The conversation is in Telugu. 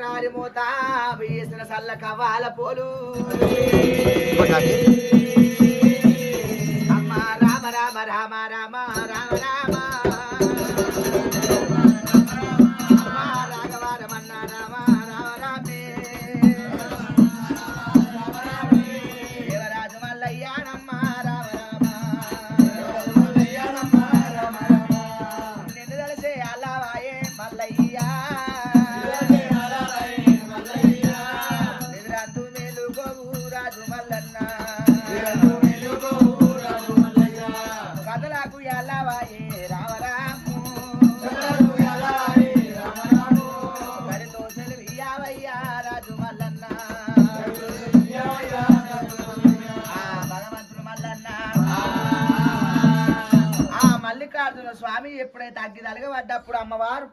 రారి మోత వేసిన సల్ల కవాల పోలు అమ్మ రామ రామ రామ రామ రామ రామ రాఘవారమన్న రామ రామ రామే దేవరాజు మల్లయ్యానమ్మ రామ రామ నిన్ను తెలిసే అల్లవాయే మల్లయ్యా నిద్రాంతు మేలుకోవు రాజు మల్లన్న కథలకు ఎల్లవాయే రామరాము కరితో సెలవియావయ్యా రాజు మల్లన్న భగవంతుడు మల్లన్న ఆ మల్లికార్జున స్వామి ఎప్పుడైతే అగ్గి తలగబడ్డప్పుడు అమ్మవారు